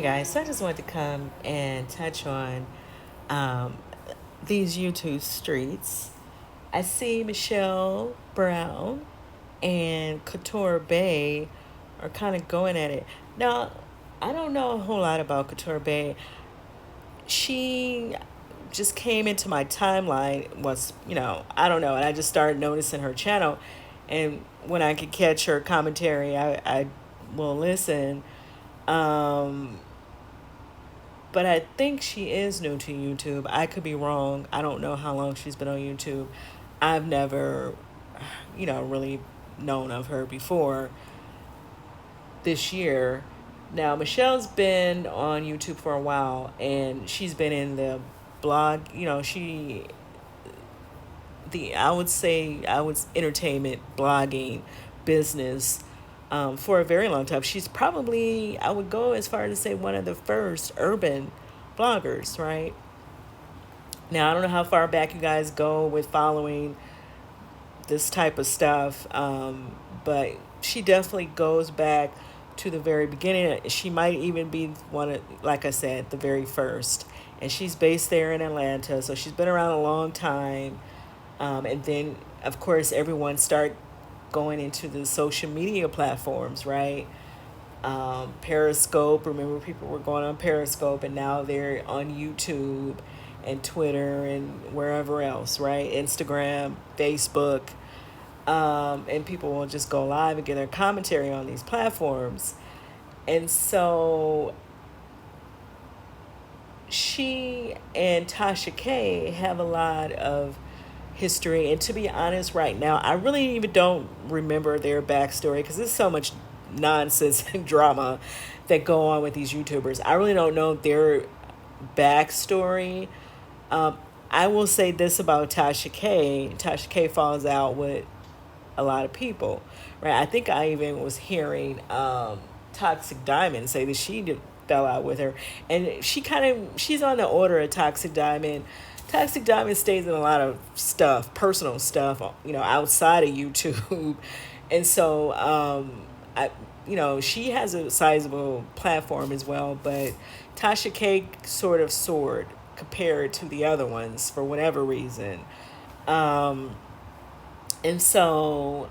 guys, so I just wanted to come and touch on um, these YouTube streets. I see Michelle Brown and Couture Bae are kind of going at it. Now, I don't know a whole lot about Couture Bae. She just came into my timeline, I don't know, and I just started noticing her channel. And when I could catch her commentary, I will listen. Um, but I think she is new to YouTube. I could be wrong. I don't know how long she's been on YouTube. I've never, really known of her before this year. Now, Michelle's been on YouTube for a while, and she's been in the blog, I would say, I was entertainment, blogging, business for a very long time. She's probably, I would go as far as to say, one of the first urban bloggers, right? Now, I don't know how far back you guys go with following this type of stuff, but she definitely goes back to the very beginning. She might even be one of, like I said, the very first. And she's based there in Atlanta, so she's been around a long time. And then, of course, everyone start going into the social media platforms, right? Periscope. Remember, people were going on Periscope, and now they're on YouTube and Twitter and wherever else, right? Instagram, Facebook. And people will just go live and get their commentary on these platforms. And so she and Tasha K have a lot of history. And to be honest, right now, I really even don't remember their backstory because there's so much nonsense and drama that go on with these YouTubers. I really don't know their backstory. Um, I will say this about Tasha K. Tasha K falls out with a lot of people, right? I think I even was hearing Toxic Diamond say that fell out with her, and she's on the order of Toxic Diamond. Toxic Diamond stays in a lot of stuff, personal stuff, outside of YouTube, and so she has a sizable platform as well. But Tasha K sort of soared compared to the other ones for whatever reason. Um, and so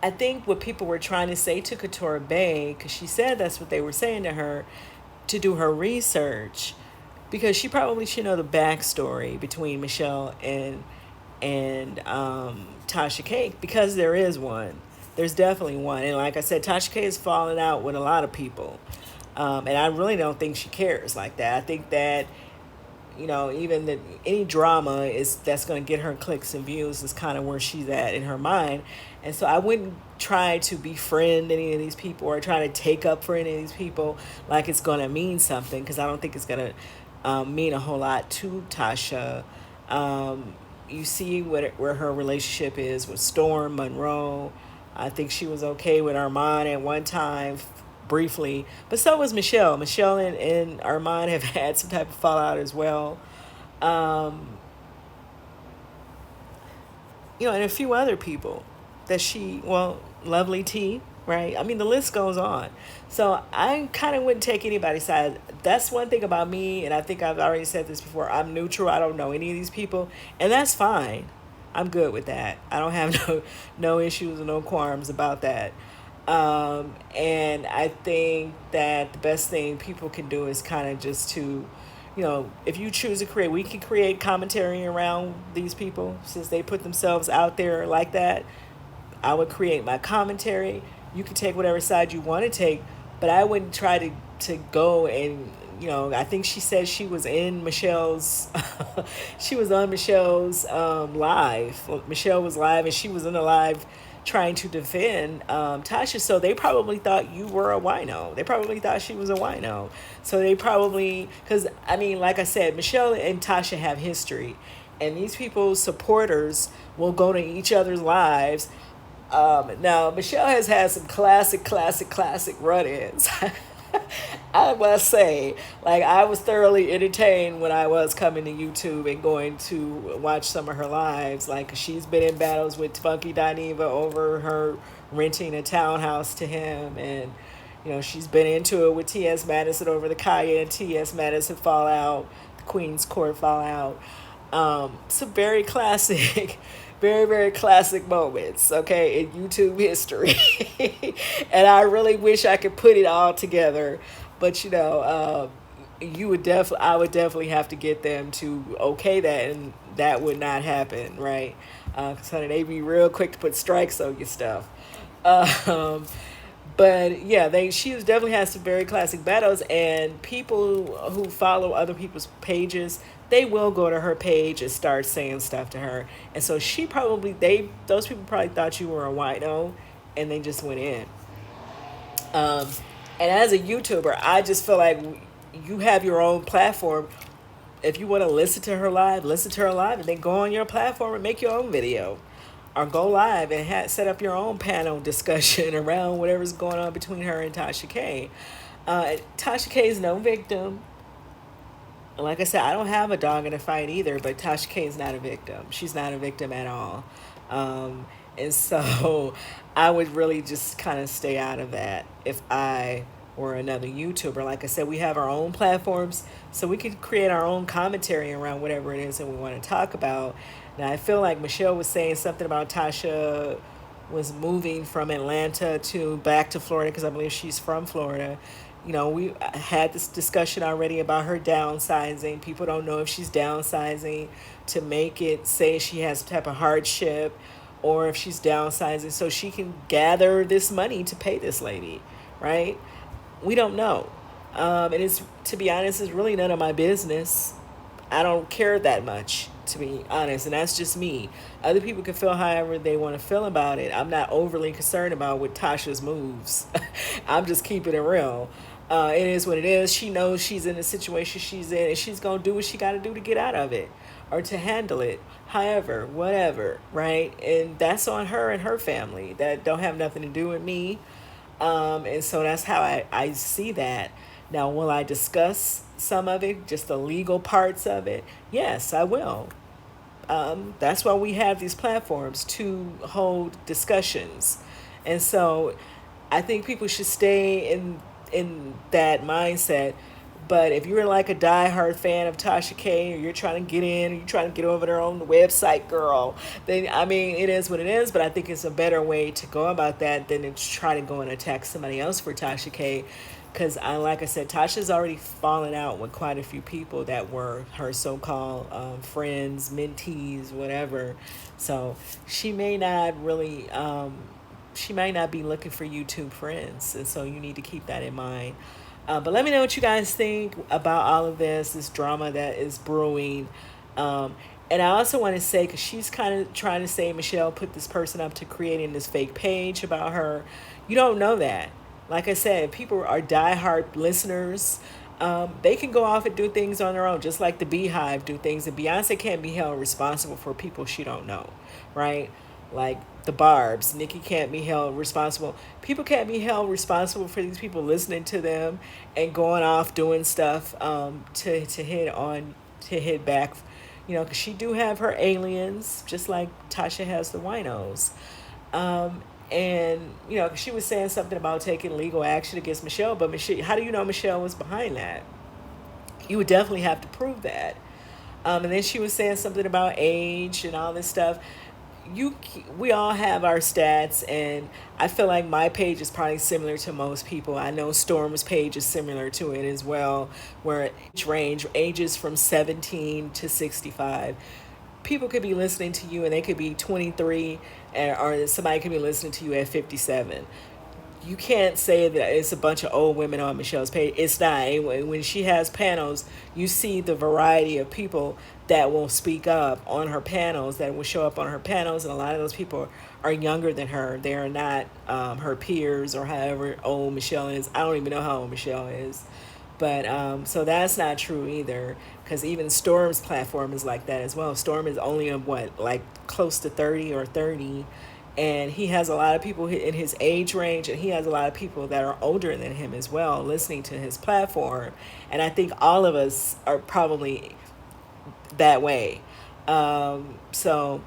I think what people were trying to say to Couture Bae, because she said that's what they were saying to her, to do her research, because she probably should know the backstory between Michelle and Tasha K, because there is one. There's definitely one, and like I said, Tasha K is falling out with a lot of people, and I really don't think she cares like that. I think that even that any drama is that's going to get her clicks and views is kind of where she's at in her mind. And so I wouldn't try to befriend any of these people or try to take up for any of these people like it's going to mean something, because I don't think it's going to mean a whole lot to Tasha. You see where her relationship is with Storm Monroe. I think she was okay with Armand at one time, briefly, but so was Michelle. Michelle and Armand have had some type of fallout as well. Um, and a few other people Lovely T, right? I mean, the list goes on. So I kind of wouldn't take anybody's side. That's one thing about me, and I think I've already said this before. I'm neutral. I don't know any of these people, and that's fine. I'm good with that. I don't have no issues or no qualms about that. And I think that the best thing people can do is kind of just to, if you choose to create, we can create commentary around these people since they put themselves out there like that. I would create my commentary. You can take whatever side you want to take, but I wouldn't try to go and, I think she said she was in Michelle's, she was on Michelle's live. Well, Michelle was live and she was in the live trying to defend Tasha. So they probably thought you were a wino. They probably thought she was a wino. So they probably, because, I mean, like I said, Michelle and Tasha have history. And these people's supporters will go to each other's lives. Now, Michelle has had some classic run-ins. I must say, like, I was thoroughly entertained when I was coming to YouTube and going to watch some of her lives. Like, she's been in battles with Funky Dineva over her renting a townhouse to him, and You know, she's been into it with T.S. Madison over the Kaya and T.S. Madison fallout, the Queen's Court fallout. Some very classic, very, very classic moments, okay, in YouTube history. And I really wish I could put it all together. But, I would definitely have to get them to okay that, and that would not happen, right? Because they be real quick to put strikes on your stuff. Um, but yeah, she definitely has some very classic battles, and people who follow other people's pages, they will go to her page and start saying stuff to her, and so those people probably thought you were a wino, and they just went in. Um, and as a YouTuber, I just feel like you have your own platform. If you want to listen to her live, and then go on your platform and make your own video, or go live and set up your own panel discussion around whatever's going on between her and Tasha K. Tasha K is no victim. Like I said, I don't have a dog in a fight either, but Tasha K is not a victim. She's not a victim at all. And so I would really just kind of stay out of that if I were another YouTuber. Like I said, we have our own platforms, so we can create our own commentary around whatever it is that we want to talk about. Now, I feel like Michelle was saying something about Tasha was moving from Atlanta to back to Florida, because I believe she's from Florida. You know, we had this discussion already about her downsizing. People don't know if she's downsizing to make it say she has some type of hardship, or if she's downsizing so she can gather this money to pay this lady, right? We don't know. And it's, to be honest, it's really none of my business. I don't care that much, to be honest, and that's just me. Other people can feel however they want to feel about it. I'm not overly concerned about what Tasha's moves. I'm just keeping it real. It is what it is. She knows she's in the situation she's in, and she's going to do what she got to do to get out of it, or to handle it. However, whatever, right? And that's on her and her family. That don't have nothing to do with me. And so that's how I see that. Now, will I discuss some of it, just the legal parts of it? Yes, I will. That's why we have these platforms, to hold discussions. And so I think people should stay in that mindset. But if you're like a diehard fan of Tasha K, or you're trying to get in, or you're trying to get over there on the website, girl, then I mean, it is what it is. But I think it's a better way to go about that than to try to go and attack somebody else for Tasha K. Because, like I said, Tasha's already fallen out with quite a few people that were her so-called friends, mentees, whatever. So she may not really, she might not be looking for YouTube friends. And so you need to keep that in mind. But let me know what you guys think about all of this drama that is brewing. And I also want to say, because she's kind of trying to say Michelle put this person up to creating this fake page about her. You don't know that. Like I said, people are diehard listeners. They can go off and do things on their own, just like the Beehive do things. And Beyonce can't be held responsible for people she don't know, right? Like the Barbs, Nikki can't be held responsible. People can't be held responsible for these people listening to them and going off doing stuff to hit back, because she do have her aliens, just like Tasha has the winos. And she was saying something about taking legal action against Michelle, but Michelle, how do you know Michelle was behind that? You would definitely have to prove that. And then she was saying something about age and all this stuff. We all have our stats, and I feel like my page is probably similar to most people. I know Storm's page is similar to it as well, where age range ages from 17 to 65. People could be listening to you and they could be 23, or somebody could be listening to you at 57. You can't say that it's a bunch of old women on Michelle's page. It's not. When she has panels, you see the variety of people that will speak up on her panels, that will show up on her panels, and a lot of those people are younger than her. They are not her peers, or however old Michelle is. I don't even know how old Michelle is. But so that's not true either, because even Storm's platform is like that as well. Storm is only like close to 30 or 30, and he has a lot of people in his age range, and he has a lot of people that are older than him as well listening to his platform. And I think all of us are probably that way. So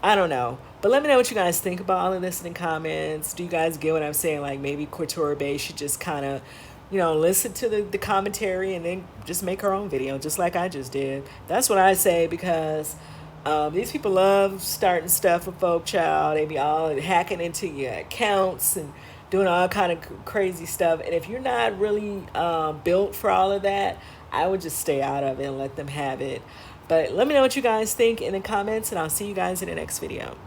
I don't know. But let me know what you guys think about all of this in the comments. Do you guys get what I'm saying? Like maybe Couture Bae should just kind of, listen to the commentary and then just make her own video, just like I just did. That's what I say, because these people love starting stuff with folk child. They be all hacking into your accounts and doing all kind of crazy stuff. And if you're not really built for all of that, I would just stay out of it and let them have it. But let me know what you guys think in the comments, and I'll see you guys in the next video.